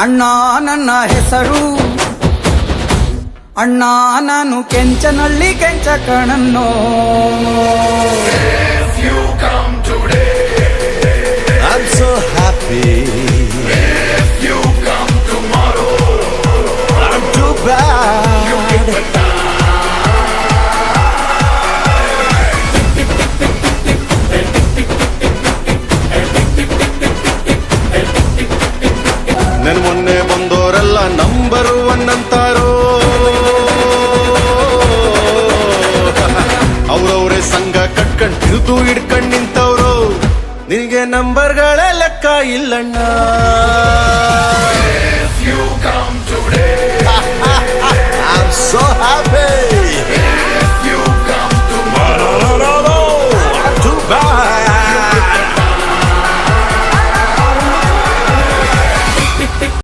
ಅಣ್ಣ ನನ್ನ ಹೆಸರು ಅಣ್ಣ, ನಾನು ಕೆಂಚನಳ್ಳಿ ಕೆಂಚ ಕಣನ್ನೋ. If you come today, I'm so happy. if you come tomorrow, I'm too bad. you give the ನನ್ ಮೊನ್ನೆ ಬಂದೋರೆಲ್ಲ ನಂಬರ್ 1 ಅಂತಾರೋ, ಅವ್ರವ್ರೆ ಸಂಘ ಕಟ್ಕೊಂಡ್ ಹಿಡ್ದು ಹಿಡ್ಕೊಂಡ್ ನಿಂತವ್ರು. ನಿನಗೆ ನಂಬರ್ಗಳೇ ಲೆಕ್ಕ ಇಲ್ಲಣ್ಣ.